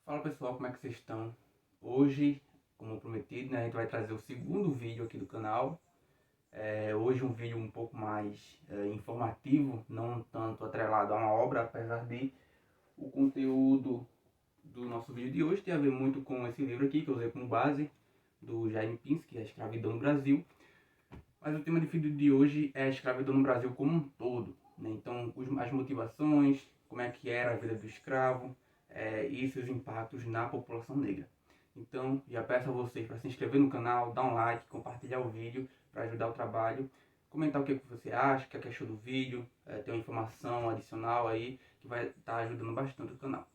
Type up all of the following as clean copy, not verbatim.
Fala pessoal, como é que vocês estão? Hoje, como prometido, né, a gente vai trazer o segundo vídeo aqui do canal. Hoje um vídeo um pouco mais informativo, não tanto atrelado a uma obra, apesar de o conteúdo do nosso vídeo de hoje tem a ver muito com esse livro aqui, que eu usei como base, do Jaime Pinsky, A Escravidão no Brasil. Mas o tema de vídeo de hoje é a escravidão no Brasil como um todo, né? Então, as motivações, como é que era a vida do escravo, e seus impactos na população negra. Então, já peço a vocês para se inscrever no canal, dar um like, compartilhar o vídeo para ajudar o trabalho, comentar o que você acha, o que achou do vídeo, ter uma informação adicional aí que vai estar ajudando bastante o canal.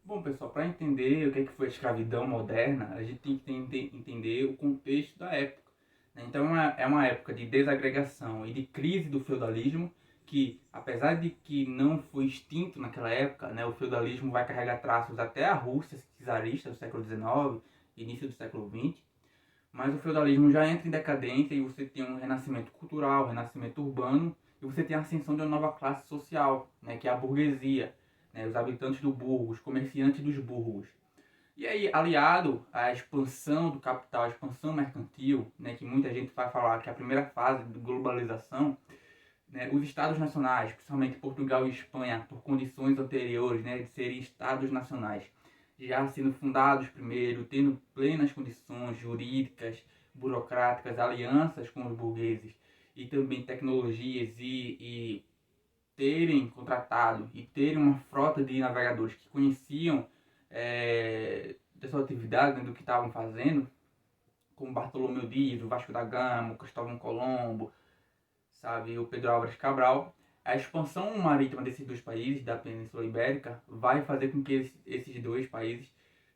Bom, pessoal, para entender o que foi a escravidão moderna, a gente tem que entender o contexto da época, né? Então, é uma época de desagregação e de crise do feudalismo, que, apesar de que não foi extinto naquela época, né, o feudalismo vai carregar traços até a Rússia czarista do século XIX, início do século XX, mas o feudalismo já entra em decadência e você tem um renascimento cultural, um renascimento urbano, e você tem a ascensão de uma nova classe social, né, que é a burguesia, né, os habitantes do burgo, os comerciantes dos burgos. E aí, aliado à expansão do capital, à expansão mercantil, né, que muita gente vai falar que é a primeira fase da globalização, né, os estados nacionais, principalmente Portugal e Espanha, por condições anteriores, né, de serem estados nacionais, já sendo fundados primeiro, tendo plenas condições jurídicas, burocráticas, alianças com os burgueses e também tecnologias e terem contratado e terem uma frota de navegadores que conheciam da sua atividade, né, do que estavam fazendo, como Bartolomeu Dias, o Vasco da Gama, o Cristóvão Colombo, sabe, o Pedro Álvares Cabral. A expansão marítima desses dois países, da Península Ibérica, vai fazer com que esses dois países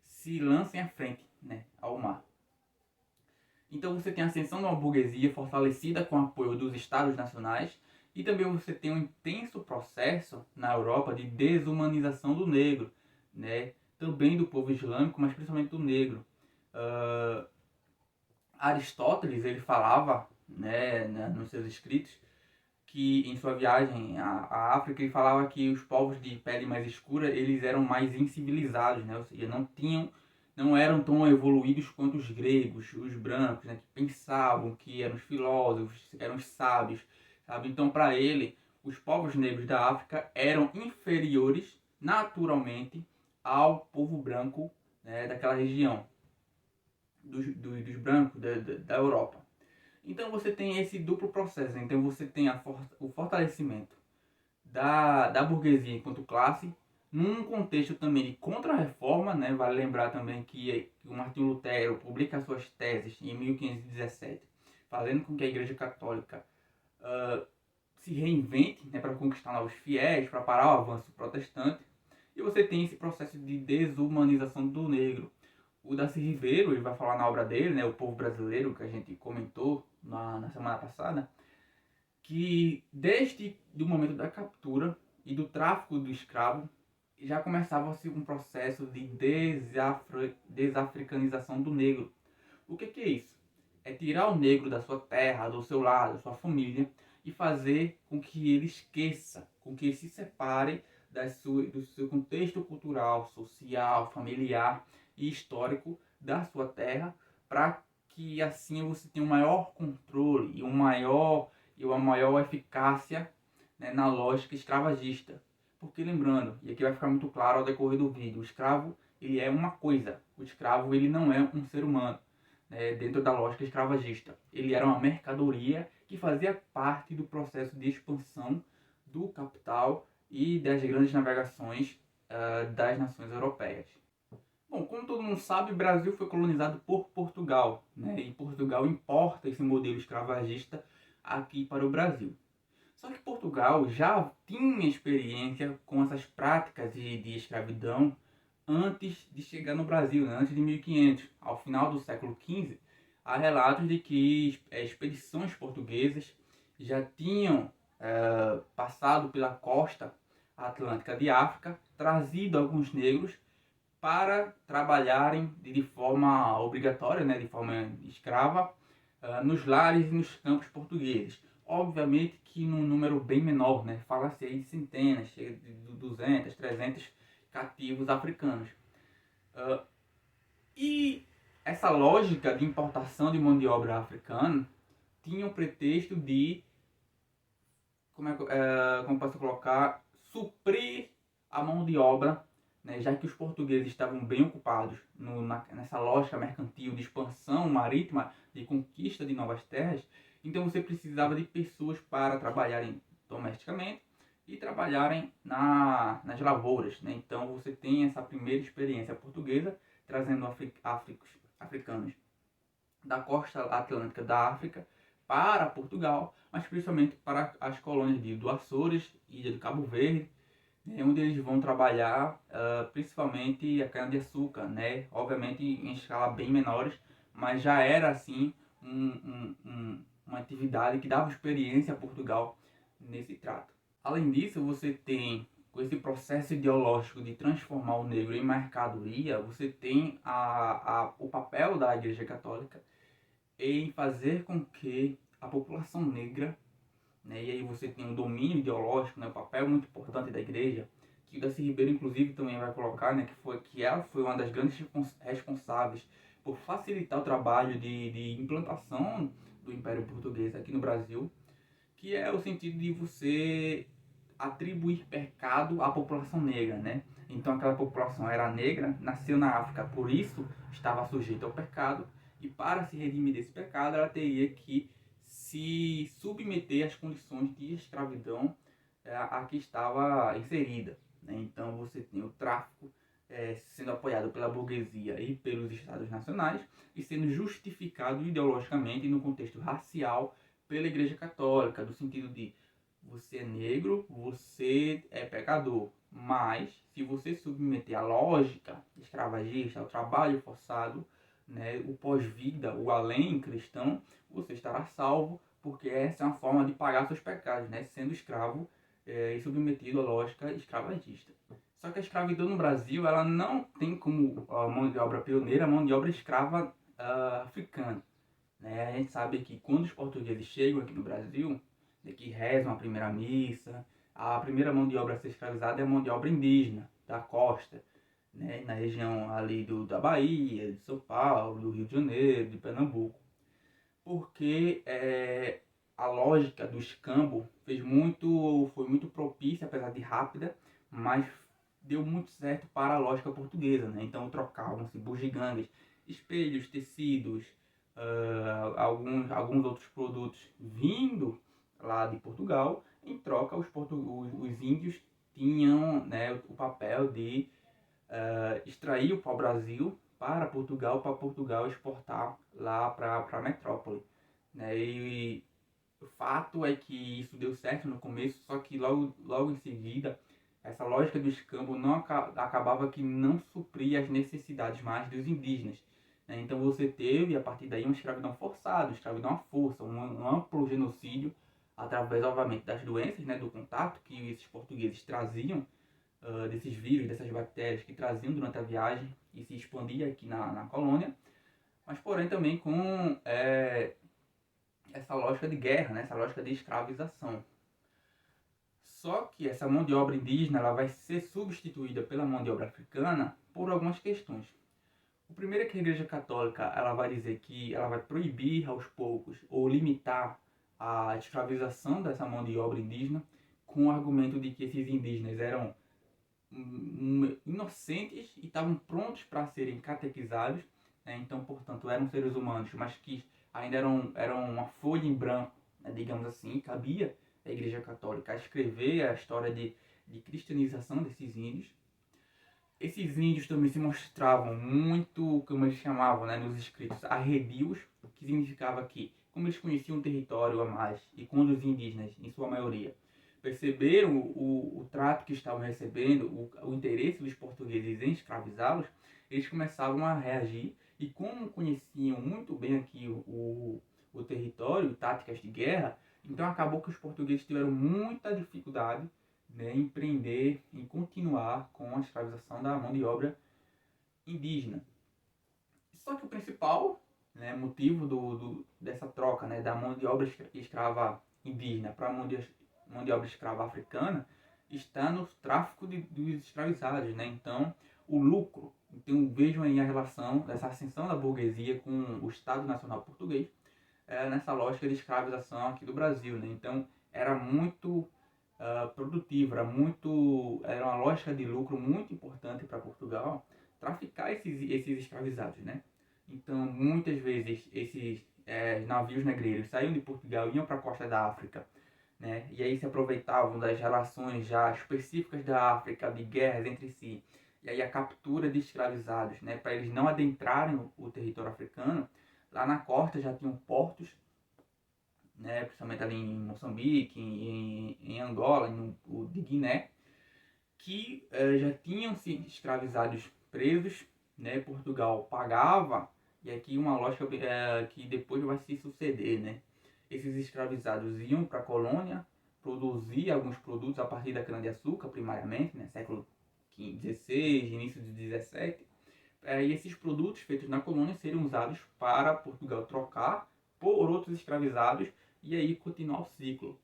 se lancem à frente, né, ao mar. Então você tem a ascensão de uma burguesia fortalecida com o apoio dos estados nacionais, e também você tem um intenso processo na Europa de desumanização do negro, né, também do povo islâmico, mas principalmente do negro. Aristóteles ele falava, né, nos seus escritos, que em sua viagem à África ele falava que os povos de pele mais escura eles eram mais incivilizados, né? Ou seja, não eram tão evoluídos quanto os gregos, os brancos, né? Que pensavam, que eram os filósofos, eram os sábios, sabe? Então, para ele, os povos negros da África eram inferiores naturalmente ao povo branco, né, daquela região, dos brancos da Europa. Então você tem esse duplo processo. Então você tem o fortalecimento da burguesia enquanto classe, num contexto também de contra-reforma, né? Vale lembrar também que o Martinho Lutero publica suas teses em 1517, fazendo com que a Igreja Católica se reinvente, né, para conquistar novos fiéis, para parar o avanço protestante. E você tem esse processo de desumanização do negro. O Darcy Ribeiro, ele vai falar na obra dele, né, O Povo Brasileiro, que a gente comentou na semana passada, que desde o momento da captura e do tráfico do escravo, já começava-se um processo de desafricanização do negro. O que é isso? É tirar o negro da sua terra, do seu lar, da sua família, e fazer com que ele esqueça, com que ele se separe do seu contexto cultural, social, familiar e histórico da sua terra, para que assim você tenha um maior controle e uma maior eficácia, né, na lógica escravagista. Porque lembrando, e aqui vai ficar muito claro ao decorrer do vídeo, o escravo ele é uma coisa, o escravo ele não é um ser humano, né, dentro da lógica escravagista. Ele era uma mercadoria que fazia parte do processo de expansão do capital e das grandes navegações das nações europeias. Bom, como todo mundo sabe, o Brasil foi colonizado por Portugal, né? E Portugal importa esse modelo escravagista aqui para o Brasil. Só que Portugal já tinha experiência com essas práticas de escravidão antes de chegar no Brasil, né? Antes de 1500. Ao final do século XV, há relatos de que expedições portuguesas já tinham passado pela costa atlântica de África, trazido alguns negros para trabalharem de forma obrigatória, né, de forma escrava, nos lares e nos campos portugueses. Obviamente que num número bem menor, né, fala-se aí de centenas, chega de 200, 300 cativos africanos. E essa lógica de importação de mão de obra africana tinha o pretexto de, como posso colocar, suprir a mão de obra, né, já que os portugueses estavam bem ocupados nessa lógica mercantil de expansão marítima, de conquista de novas terras. Então você precisava de pessoas para trabalharem domesticamente e trabalharem nas lavouras, né? Então você tem essa primeira experiência portuguesa trazendo africanos da costa atlântica da África para Portugal, mas principalmente para as colônias do Açores, Ilha do Cabo Verde, né, onde eles vão trabalhar principalmente a cana-de-açúcar, né? Obviamente em escala bem menores, mas já era assim uma atividade que dava experiência a Portugal nesse trato. Além disso, você tem, com esse processo ideológico de transformar o negro em mercadoria, você tem o papel da Igreja Católica em fazer com que a população negra, né, e aí você tem um domínio ideológico, né, um papel muito importante da igreja, que o Darcy Ribeiro inclusive também vai colocar, né, que ela foi uma das grandes responsáveis por facilitar o trabalho de implantação do Império Português aqui no Brasil, que é o sentido de você atribuir pecado à população negra, né? Então aquela população era negra, nasceu na África, por isso estava sujeita ao pecado, e para se redimir desse pecado, ela teria que se submeter às condições de escravidão a que estava inserida, né? Então você tem o tráfico sendo apoiado pela burguesia e pelos estados nacionais e sendo justificado ideologicamente no contexto racial pela Igreja Católica, do sentido de você é negro, você é pecador, mas se você submeter a lógica escravagista, ao trabalho forçado, né, o pós-vida, o além cristão, você estará salvo, porque essa é uma forma de pagar seus pecados, né, sendo escravo e submetido à lógica escravagista. Só que a escravidão no Brasil, ela não tem como a mão de obra pioneira, a mão de obra escrava africana. Né? A gente sabe que quando os portugueses chegam aqui no Brasil, né, que rezam a primeira missa, a primeira mão de obra a ser escravizada é a mão de obra indígena, da costa, né, na região ali da Bahia, de São Paulo, do Rio de Janeiro, de Pernambuco. Porque a lógica do escambo foi muito propícia, apesar de rápida, mas deu muito certo para a lógica portuguesa. Né? Então trocavam-se bugigangas, espelhos, tecidos, alguns outros produtos vindo lá de Portugal. Em troca, os índios tinham, né, o papel de extrair o pau-brasil para Portugal exportar lá para a metrópole. Né? E o fato é que isso deu certo no começo, só que logo em seguida, essa lógica do escambo acabava que não supria as necessidades mais dos indígenas. Né? Então você teve, a partir daí, uma escravidão forçada, uma escravidão à força, um amplo genocídio, através, obviamente, das doenças, né, do contato que esses portugueses traziam, desses vírus, dessas bactérias que traziam durante a viagem e se expandia aqui na colônia, mas porém também com essa lógica de guerra, né, essa lógica de escravização. Só que essa mão de obra indígena ela vai ser substituída pela mão de obra africana por algumas questões. O primeiro é que a Igreja Católica ela vai dizer que ela vai proibir aos poucos ou limitar a escravização dessa mão de obra indígena com o argumento de que esses indígenas eram inocentes e estavam prontos para serem catequizados, né? Então, portanto, eram seres humanos, mas que ainda eram uma folha em branco, né? Digamos assim, cabia à Igreja Católica escrever a história de cristianização desses índios. Esses índios também se mostravam muito, como eles chamavam, né, nos escritos, arredios, que significava que, como eles conheciam o território a mais, e quando os indígenas, em sua maioria, perceberam o trato que estavam recebendo, o interesse dos portugueses em escravizá-los, eles começavam a reagir, e como conheciam muito bem aqui o território, táticas de guerra, então acabou que os portugueses tiveram muita dificuldade, né, empreender, em continuar com a escravização da mão de obra indígena. Só que o principal, né, motivo dessa troca, né, da mão de obra escrava indígena para a mão de obra escrava africana está no tráfico dos escravizados. Né? Então, o lucro Então vejam aí a relação dessa ascensão da burguesia com o Estado Nacional Português, nessa lógica de escravização aqui do Brasil, né? Então era muito produtivo, era uma lógica de lucro muito importante para Portugal traficar esses escravizados, né? Então muitas vezes esses navios negreiros saíam de Portugal, iam para a costa da África, né? E aí se aproveitavam das relações já específicas da África, de guerras entre si, e aí a captura de escravizados, né? Para eles não adentrarem o território africano. Lá na costa já tinham portos, né? Principalmente ali em Moçambique, em Angola, o de Guiné, que já tinham se escravizados presos, né? Portugal pagava, e aqui uma lógica que depois vai se suceder, né? Esses escravizados iam para a colônia produzir alguns produtos a partir da cana-de-açúcar, primariamente, né? Século XVI, início do XVII. E esses produtos feitos na colônia seriam usados para Portugal trocar por outros escravizados e aí continuar o ciclo,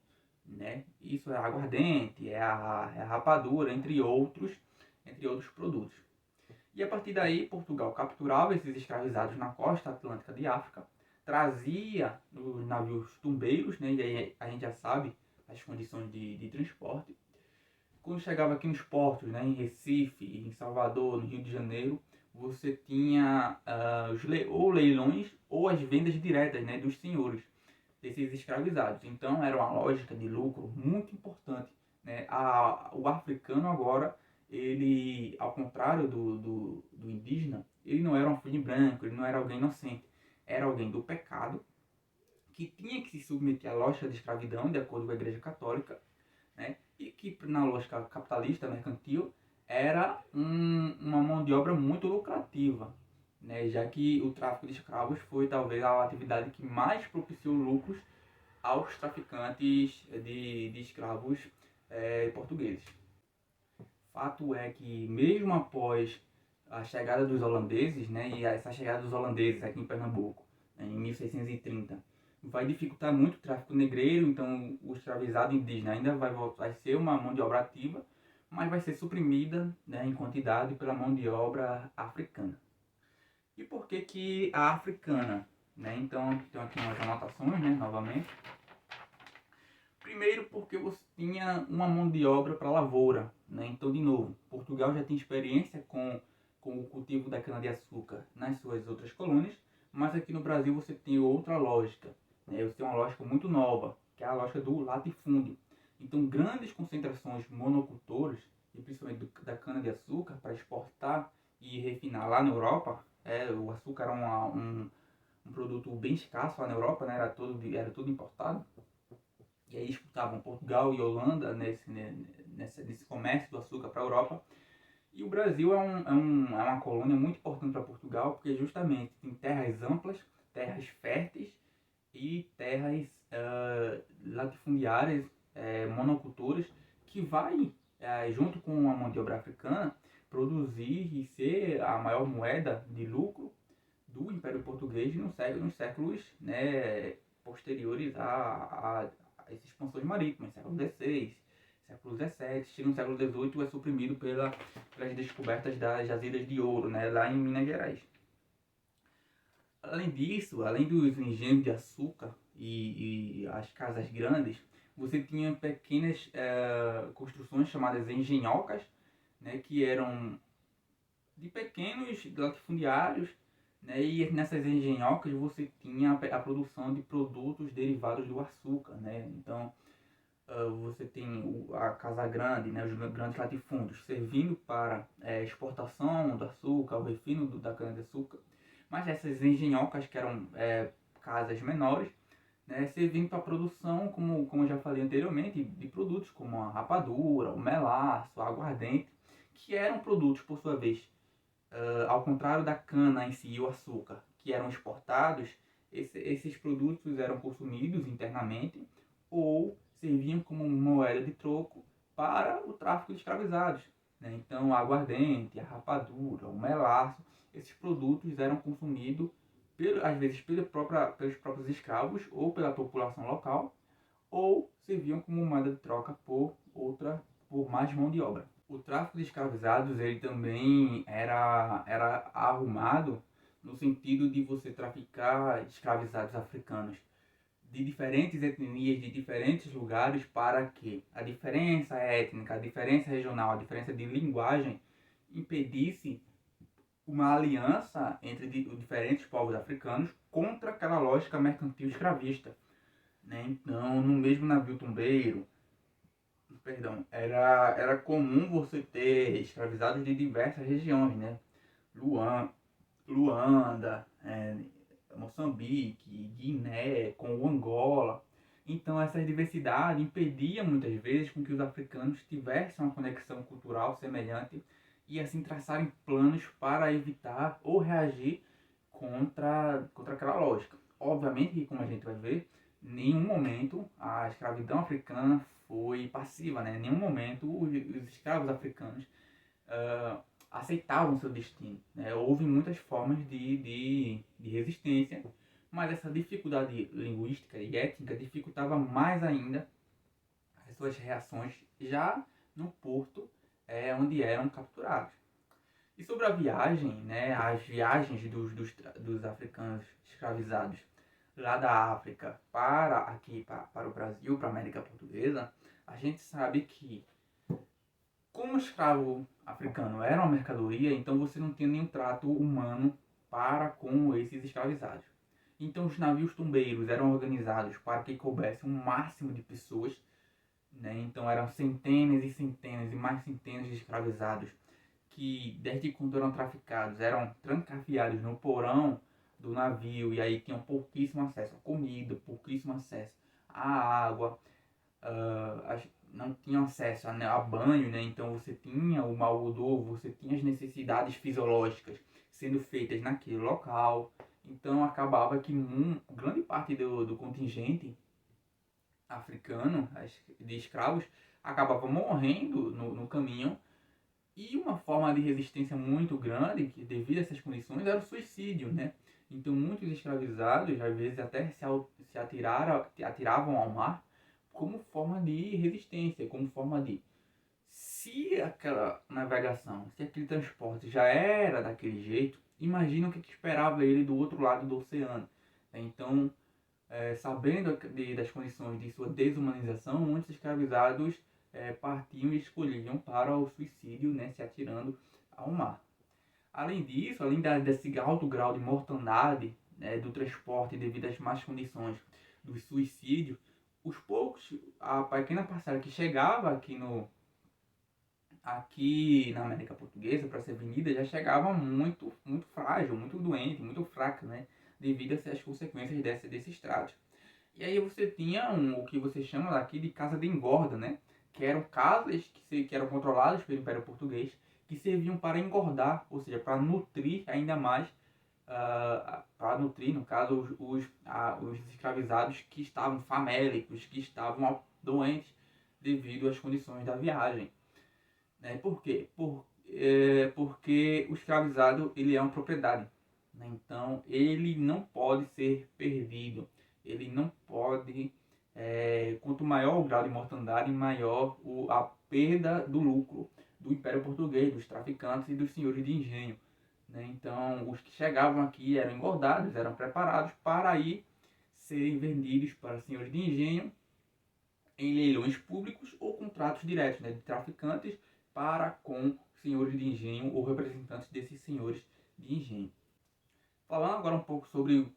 né? Isso é a aguardente, é a rapadura, entre outros produtos. E a partir daí, Portugal capturava esses escravizados na costa atlântica de África, trazia os navios tumbeiros, né? E aí a gente já sabe as condições de transporte. Quando chegava aqui nos portos, né, em Recife, em Salvador, no Rio de Janeiro, você tinha ou leilões ou as vendas diretas, né, dos senhores desses escravizados. Então era uma lógica de lucro muito importante, né? O africano agora, ele, ao contrário do indígena, ele não era um folha em branco, ele não era alguém inocente, era alguém do pecado que tinha que se submeter à lógica de escravidão, de acordo com a Igreja Católica, né? E que na lógica capitalista, mercantil, era uma mão de obra muito lucrativa, né? Já que o tráfico de escravos foi talvez a atividade que mais propiciou lucros aos traficantes de escravos portugueses. Fato é que mesmo após a chegada dos holandeses, né, e essa chegada dos holandeses aqui em Pernambuco, né, em 1630, vai dificultar muito o tráfico negreiro, então o escravizado indígena ainda vai ser uma mão de obra ativa, mas vai ser suprimida, né, em quantidade pela mão de obra africana. E por que que a africana? Né? Então, tem aqui umas anotações, né, novamente. Primeiro porque você tinha uma mão de obra para lavoura, né? Então, de novo, Portugal já tem experiência com o cultivo da cana-de-açúcar nas suas outras colônias, mas aqui no Brasil você tem outra lógica, né? Você tem uma lógica muito nova, que é a lógica do latifúndio. Então, grandes concentrações monocultores, e principalmente da cana-de-açúcar, para exportar e refinar lá na Europa, o açúcar era um produto bem escasso lá na Europa, né? Era tudo importado. E aí disputavam Portugal e Holanda nesse comércio do açúcar para a Europa. E o Brasil é uma colônia muito importante para Portugal, porque justamente tem terras amplas, terras férteis e terras latifundiárias, monoculturas, que vai, junto com a mão de obra africana, produzir e ser a maior moeda de lucro do Império Português nos séculos, né, posteriores a essas expansões marítimas, século XVI, século XVII. Chega no século XVIII, é suprimido pelas descobertas das jazidas de ouro, né, lá em Minas Gerais. Além disso, além dos engenhos de açúcar e as casas grandes, você tinha pequenas construções chamadas engenhocas, né, que eram de pequenos latifundiários, né, e nessas engenhocas você tinha a produção de produtos derivados do açúcar, né? Então você tem a Casa Grande, né, os grandes latifúndios, servindo para exportação do açúcar, o refino da cana-de-açúcar, mas essas engenhocas, que eram casas menores, né, servindo para a produção, como eu já falei anteriormente, de produtos como a rapadura, o melaço, a aguardente, que eram produtos, por sua vez, ao contrário da cana em si e o açúcar, que eram exportados, esses produtos eram consumidos internamente ou serviam como moeda de troco para o tráfico de escravizados, né? Então, a aguardente, a rapadura, o melaço, esses produtos eram consumidos, às vezes, pelos próprios escravos ou pela população local, ou serviam como moeda de troca por mais mão de obra. O tráfico de escravizados ele também era arrumado no sentido de você traficar escravizados africanos de diferentes etnias, de diferentes lugares, para que a diferença étnica, a diferença regional, a diferença de linguagem impedisse uma aliança entre diferentes povos africanos contra aquela lógica mercantil escravista. Né? Então, no mesmo navio tombeiro, perdão, era comum você ter escravizados de diversas regiões, né? Luan, Luanda, Moçambique, Guiné, Congo, Angola. Então essa diversidade impedia muitas vezes com que os africanos tivessem uma conexão cultural semelhante e assim traçarem planos para evitar ou reagir contra aquela lógica. Obviamente que, como a gente vai ver, em nenhum momento a escravidão africana foi passiva, né? Em nenhum momento os escravos africanos uh, aceitavam seu destino. Né? Houve muitas formas de resistência, mas essa dificuldade linguística e étnica dificultava mais ainda as suas reações já no porto onde eram capturados. E sobre a viagem, né, as viagens dos africanos escravizados lá da África para aqui, para o Brasil, para a América Portuguesa, a gente sabe que como o escravo africano era uma mercadoria, então você não tinha nenhum trato humano para com esses escravizados. Então os navios tombeiros eram organizados para que coubesse um máximo de pessoas, né? Então eram centenas e centenas e mais centenas de escravizados que, desde quando eram traficados, eram trancafiados no porão do navio e aí tinham pouquíssimo acesso à comida, pouquíssimo acesso à água, não tinham acesso a banho, né? Então você tinha o mau odor, você tinha as necessidades fisiológicas sendo feitas naquele local. Então acabava que grande parte do contingente africano de escravos acabava morrendo no caminho. E uma forma de resistência muito grande, que devido a essas condições, era o suicídio, né? Então muitos escravizados, às vezes até se atiravam ao mar como forma de resistência, como forma de... Se aquela navegação, se aquele transporte já era daquele jeito, imagina o que esperava ele do outro lado do oceano. Então, sabendo das condições de sua desumanização, muitos escravizados partiam e escolhiam para o suicídio, né, se atirando ao mar. Além disso, além desse alto grau de mortandade, né, do transporte devido às más condições do suicídio, a pequena parcela que chegava aqui na América Portuguesa para ser vendida já chegava muito, muito frágil, muito doente, muito fraca, né, devido às consequências desses tratos. E aí você tinha o que você chama aqui de casa de engorda, né? Que eram casas que eram controladas pelo Império Português, que serviam para engordar, ou seja, para nutrir ainda mais, para nutrir, no caso, os escravizados que estavam famélicos, que estavam doentes devido às condições da viagem. Né? Por quê? Porque o escravizado ele é uma propriedade. Né? Então, ele não pode ser perdido. Ele não pode... quanto maior o grau de mortandade, maior a perda do lucro do Império Português, dos traficantes e dos senhores de engenho. Né? Então, os que chegavam aqui eram engordados, eram preparados para ir serem vendidos para senhores de engenho em leilões públicos ou contratos diretos, né, de traficantes para com senhores de engenho ou representantes desses senhores de engenho. Falando agora um pouco sobre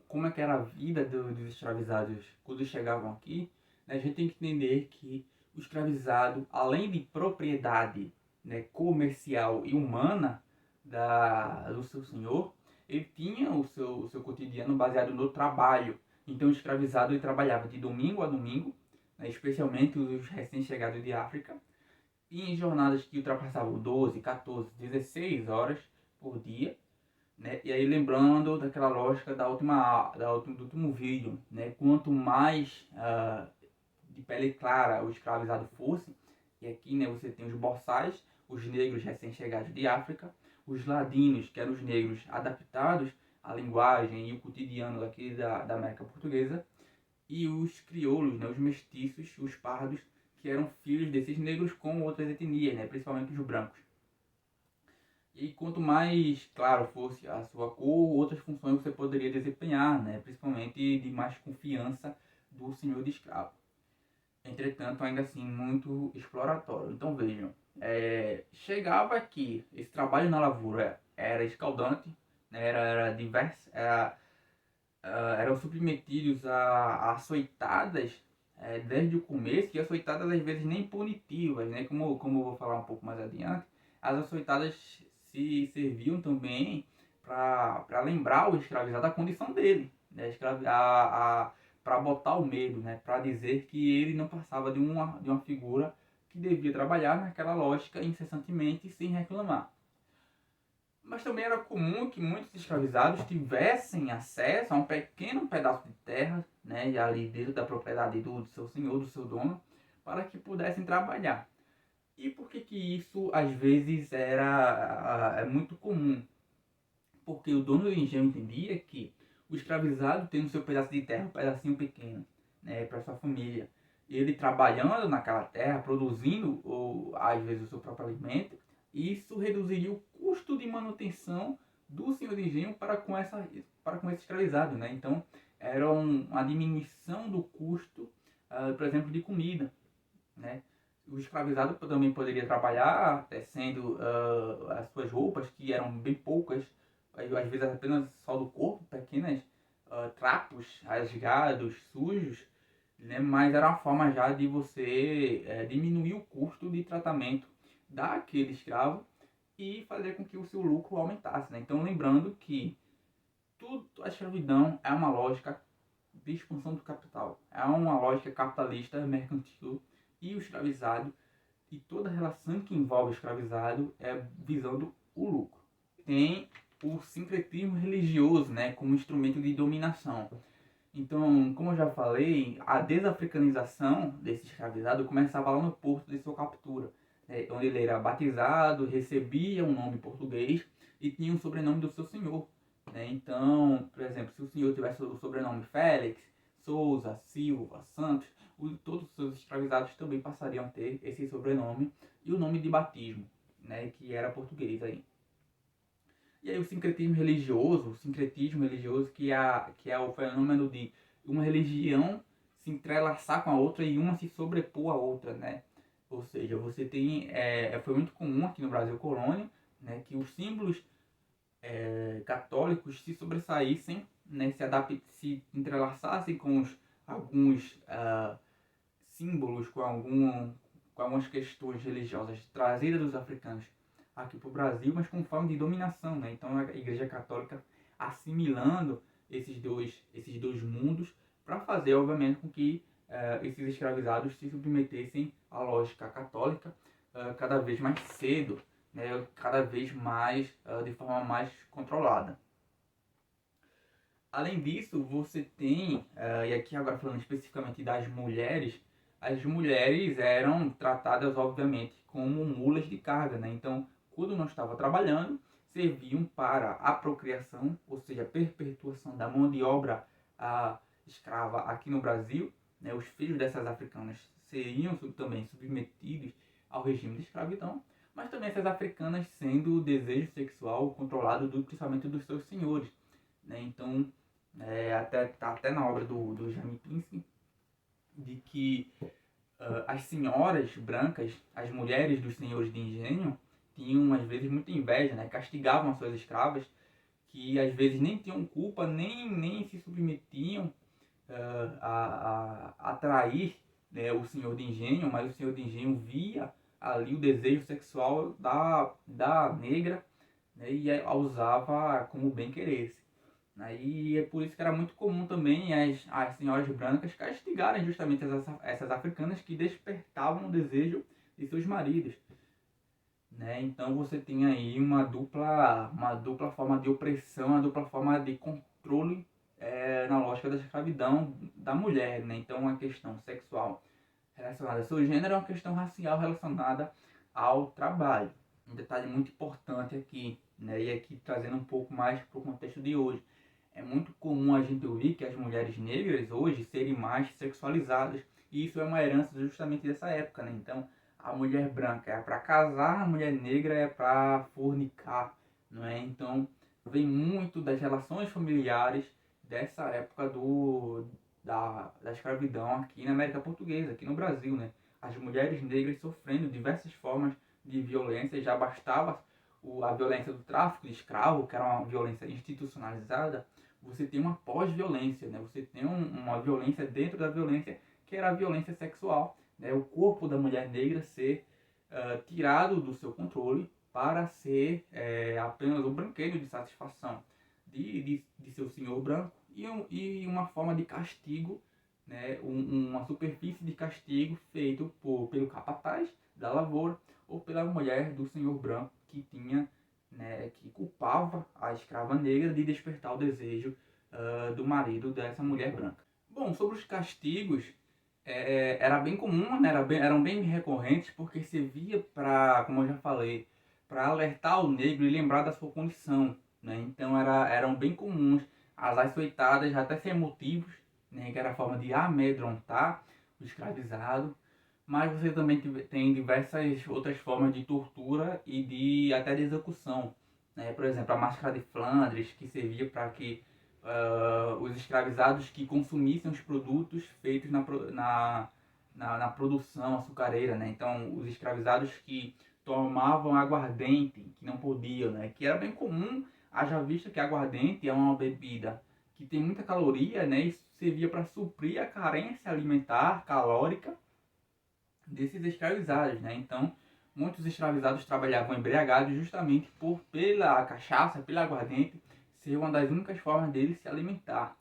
como é que era a vida dos escravizados quando chegavam aqui, né, a gente tem que entender que o escravizado, além de propriedade, né, comercial e humana do seu senhor, ele tinha o seu cotidiano baseado no trabalho. Então o escravizado ele trabalhava de domingo a domingo, né, especialmente os recém-chegados de África, e em jornadas que ultrapassavam 12, 14, 16 horas por dia. Né? E aí lembrando daquela lógica do último vídeo, né? Quanto mais de pele clara o escravizado fosse, e aqui, né, você tem os boçais, os negros recém-chegados de África, os ladinos, que eram os negros adaptados à linguagem e o cotidiano daqui da América Portuguesa, e os crioulos, né, os mestiços, os pardos, que eram filhos desses negros com outras etnias, né, principalmente os brancos. E quanto mais claro fosse a sua cor, outras funções você poderia desempenhar, né, principalmente de mais confiança do senhor de escravo. Entretanto, ainda assim, muito exploratório. Então vejam, chegava que esse trabalho na lavoura era escaldante, né, era diverso, eram submetidos a açoitadas desde o começo, e açoitadas às vezes nem punitivas, né? Como eu vou falar um pouco mais adiante, as açoitadas se serviam também para lembrar o escravizado a condição dele, né? Para botar o medo, né? Para dizer que ele não passava de uma figura que devia trabalhar naquela lógica incessantemente sem reclamar. Mas também era comum que muitos escravizados tivessem acesso a um pequeno pedaço de terra, né, ali dentro da propriedade do seu senhor, do seu dono, para que pudessem trabalhar. E por que isso às vezes era muito comum? Porque o dono do engenho entendia que o escravizado tendo seu pedaço de terra, um pedacinho pequeno, né, para sua família, ele trabalhando naquela terra, produzindo às vezes o seu próprio alimento, isso reduziria o custo de manutenção do senhor de engenho para com esse escravizado, né? Então era uma diminuição do custo, por exemplo, de comida, né? O escravizado também poderia trabalhar tecendo as suas roupas, que eram bem poucas, às vezes apenas só do corpo, pequenas trapos rasgados, sujos, né? Mas era uma forma já de você diminuir o custo de tratamento daquele escravo e fazer com que o seu lucro aumentasse, né? Então lembrando que a escravidão é uma lógica de expansão do capital, é uma lógica capitalista mercantil, e o escravizado e toda a relação que envolve o escravizado é visando o lucro. Tem o sincretismo religioso, né, como instrumento de dominação. Então, como eu já falei, a desafricanização desse escravizado começava lá no porto de sua captura, né, onde ele era batizado, recebia um nome português e tinha o sobrenome do seu senhor, né? Então, por exemplo, se o senhor tivesse o sobrenome Félix, Souza, Silva, Santos, todos os seus escravizados também passariam a ter esse sobrenome e o nome de batismo, né, que era português aí. E aí o sincretismo religioso que é o fenômeno de uma religião se entrelaçar com a outra e uma se sobrepor à outra, né? Ou seja, você tem, foi muito comum aqui no Brasil colônia, né, que os símbolos católicos se sobressaíssem, né, se entrelaçassem com alguns símbolos, com algumas questões religiosas trazidas dos africanos aqui para o Brasil, mas com forma de dominação, né? Então a Igreja Católica assimilando esses dois mundos para fazer, obviamente, com que esses escravizados se submetessem à lógica católica cada vez mais cedo, né? Cada vez mais de forma mais controlada. Além disso, você tem, e aqui agora falando especificamente das mulheres, as mulheres eram tratadas, obviamente, como mulas de carga, né? Então, quando não estava trabalhando, serviam para a procriação, ou seja, a perpetuação da mão de obra escrava aqui no Brasil, né? Os filhos dessas africanas seriam também submetidos ao regime de escravidão, mas também essas africanas sendo o desejo sexual controlado principalmente dos seus senhores, né? Então, tá até na obra do Jaime Pinsky, de que as senhoras brancas, as mulheres dos senhores de engenho, tinham às vezes muita inveja, né? Castigavam as suas escravas, que às vezes nem tinham culpa, nem se submetiam a atrair, né, o senhor de engenho, mas o senhor de engenho via ali o desejo sexual da negra, né, e a usava como bem queresse. Aí é por isso que era muito comum também as senhoras brancas castigarem justamente essas africanas que despertavam o desejo de seus maridos, né? Então você tem aí uma dupla forma de opressão, uma dupla forma de controle na lógica da escravidão da mulher, né? Então uma questão sexual relacionada ao seu gênero é uma questão racial relacionada ao trabalho. Um detalhe muito importante aqui, né? E aqui trazendo um pouco mais para o contexto de hoje. É muito comum a gente ouvir que as mulheres negras hoje serem mais sexualizadas E isso é uma herança justamente dessa época, né? Então, a mulher branca é para casar, a mulher negra é para fornicar, não é? Então, vem muito das relações familiares dessa época da escravidão aqui na América Portuguesa, aqui no Brasil, né? As mulheres negras sofrendo diversas formas de violência, já bastava a violência do tráfico de escravo, que era uma violência institucionalizada. Você tem uma pós-violência, né? Você tem uma violência dentro da violência, que era a violência sexual, né? O corpo da mulher negra ser tirado do seu controle para ser apenas um brinquedo de satisfação de seu senhor branco e uma forma de castigo, né? Uma superfície de castigo feito pelo capataz da lavoura ou pela mulher do senhor branco que tinha, né, que culpava a escrava negra de despertar o desejo do marido dessa mulher branca. Bom, sobre os castigos, era bem comum, né, eram bem recorrentes, porque servia para, como eu já falei, para alertar o negro e lembrar da sua condição. Né? Então eram bem comuns as açoitadas, até sem motivos, né, que era a forma de amedrontar o escravizado. Mas você também tem diversas outras formas de tortura e até de execução. Né? Por exemplo, a máscara de Flandres, que servia para que os escravizados que consumissem os produtos feitos na produção açucareira. Né? Então, os escravizados que tomavam aguardente, que não podiam, né? Que era bem comum, haja vista que aguardente é uma bebida que tem muita caloria, né? E servia para suprir a carência alimentar calórica desses escravizados, né? Então, muitos escravizados trabalhavam embriagados justamente pela cachaça, pela aguardente, ser uma das únicas formas deles se alimentar,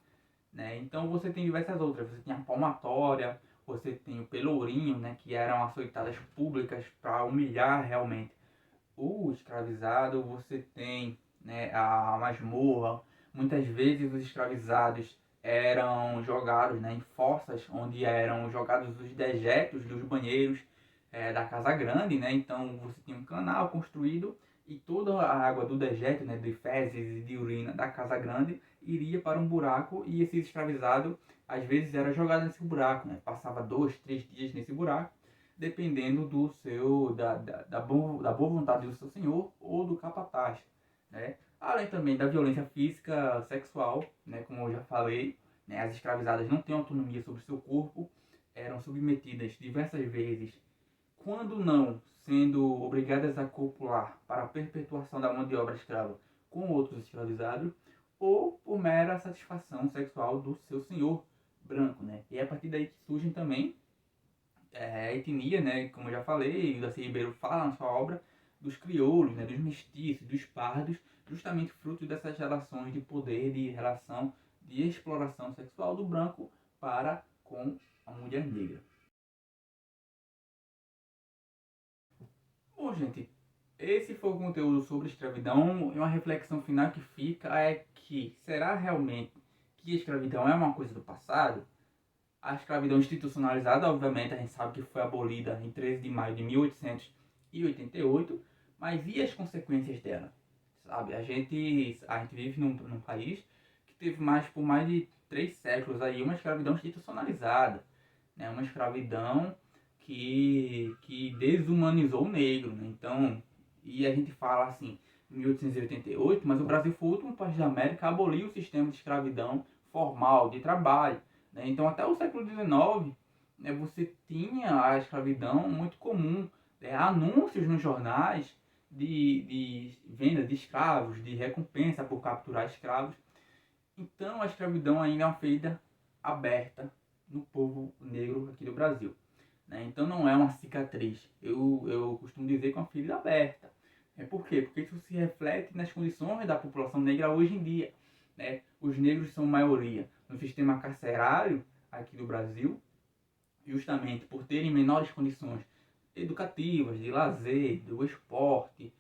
né? Então, você tem diversas outras. Você tem a palmatória, você tem o pelourinho, né? Que eram açoitadas públicas para humilhar realmente o escravizado. Você tem, né, a masmorra. Muitas vezes os escravizados eram jogados, né, em fossas onde eram jogados os dejetos dos banheiros da casa grande, né? Então você tinha um canal construído e toda a água do dejeto, né, de fezes e de urina da casa grande iria para um buraco e esse escravizado às vezes era jogado nesse buraco, né? Passava 2, 3 dias nesse buraco, dependendo da boa vontade do seu senhor ou do capataz, né? Além também da violência física, sexual, né? Como eu já falei, né? As escravizadas não têm autonomia sobre seu corpo, eram submetidas diversas vezes, quando não sendo obrigadas a copular para a perpetuação da mão de obra escrava com outros escravizados, ou por mera satisfação sexual do seu senhor branco, né? E é a partir daí que surgem também a etnia, né, como eu já falei, o Darcy Ribeiro fala na sua obra, dos crioulos, né, dos mestiços, dos pardos, justamente fruto dessas relações de poder, de relação de exploração sexual do branco para com a mulher negra. Bom, gente, esse foi o conteúdo sobre escravidão e uma reflexão final que fica é que será realmente que a escravidão é uma coisa do passado? A escravidão institucionalizada, obviamente, a gente sabe que foi abolida em 13 de maio de 1888, mas e as consequências dela? Sabe, a gente vive num país que teve por mais de 3 séculos aí uma escravidão institucionalizada, né? Uma escravidão que desumanizou o negro, né? Então, e a gente fala assim, 1888, mas o Brasil foi o último país da América a abolir o sistema de escravidão formal de trabalho, né? Então, até o século XIX, né, você tinha a escravidão muito comum, né? Anúncios nos jornais de venda de escravos, de recompensa por capturar escravos. Então, a escravidão ainda é uma ferida aberta no povo negro aqui do Brasil, né? Então, não é uma cicatriz. Eu costumo dizer que é uma ferida aberta. Por quê? Porque isso se reflete nas condições da população negra hoje em dia, né? Os negros são maioria no sistema carcerário aqui do Brasil, justamente por terem menores condições educativas, de lazer, do esporte,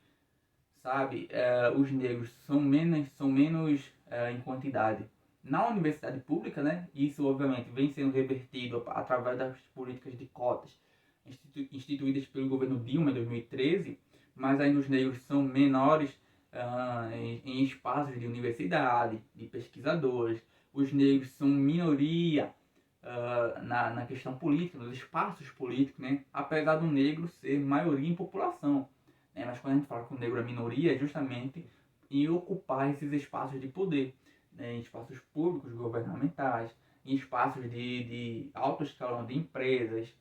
sabe? Os negros são menos em quantidade na universidade pública, né? Isso obviamente vem sendo revertido através das políticas de cotas instituídas pelo governo Dilma em 2013, mas ainda os negros são menores em espaços de universidade, de pesquisadores. Os negros são minoria na questão política, nos espaços políticos, né? Apesar do negro ser maioria em população, né? Mas quando a gente fala que o negro é minoria, é justamente em ocupar esses espaços de poder, né? Em espaços públicos governamentais, em espaços de alto escalão de empresas,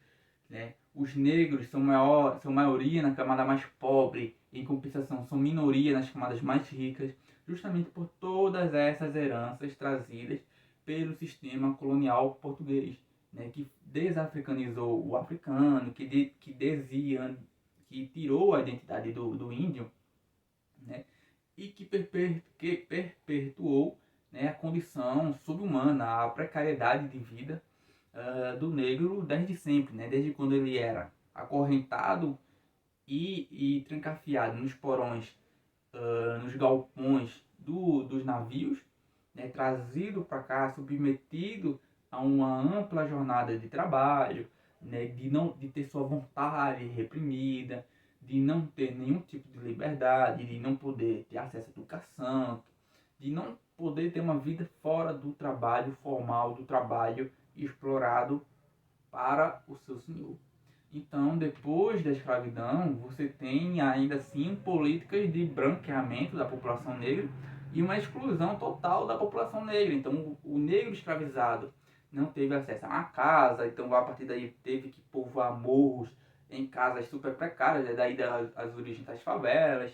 né? Os negros são maioria na camada mais pobre, em compensação são minoria nas camadas mais ricas, justamente por todas essas heranças trazidas pelo sistema colonial português, né? Que desafricanizou o africano, que tirou a identidade do índio, né? E que perpetuou, né, a condição subhumana, a precariedade de vida do negro desde sempre, né? Desde quando ele era acorrentado e trancafiado nos porões, nos galpões dos navios, né? Trazido para cá, submetido a uma ampla jornada de trabalho, né? De ter sua vontade reprimida, de não ter nenhum tipo de liberdade, de não poder ter acesso à educação, de não poder ter uma vida fora do trabalho formal, do trabalho explorado para o seu senhor. Então, depois da escravidão, você tem ainda assim políticas de branqueamento da população negra e uma exclusão total da população negra. Então, o negro escravizado não teve acesso a uma casa, então a partir daí teve que povoar morros em casas super precárias, é daí as origens das favelas.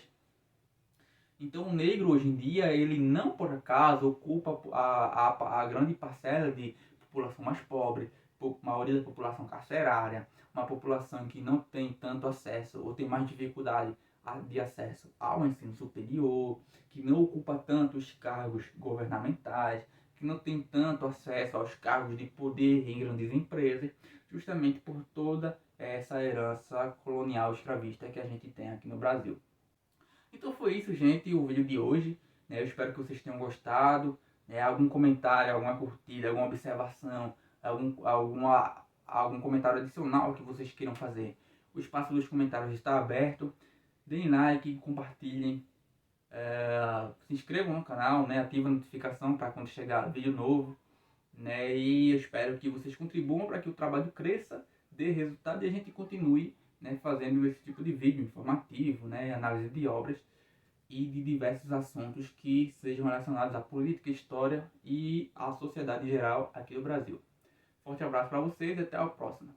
Então o negro hoje em dia, ele não por acaso ocupa a grande parcela de população mais pobre, maioria da população carcerária, uma população que não tem tanto acesso ou tem mais dificuldade de acesso ao ensino superior, que não ocupa tantos cargos governamentais, que não tem tanto acesso aos cargos de poder em grandes empresas, justamente por toda essa herança colonial escravista que a gente tem aqui no Brasil. Então foi isso, gente, o vídeo de hoje, né? Eu espero que vocês tenham gostado, né? Algum comentário, alguma curtida, alguma observação, algum comentário adicional que vocês queiram fazer. O espaço dos comentários está aberto. Deem like, compartilhem, se inscrevam no canal, né? Ativem a notificação para quando chegar vídeo novo, né? E eu espero que vocês contribuam para que o trabalho cresça, dê resultado e a gente continue, né, fazendo esse tipo de vídeo informativo, né, análise de obras e de diversos assuntos que sejam relacionados à política, história e à sociedade em geral aqui do Brasil. Forte abraço para vocês e até a próxima.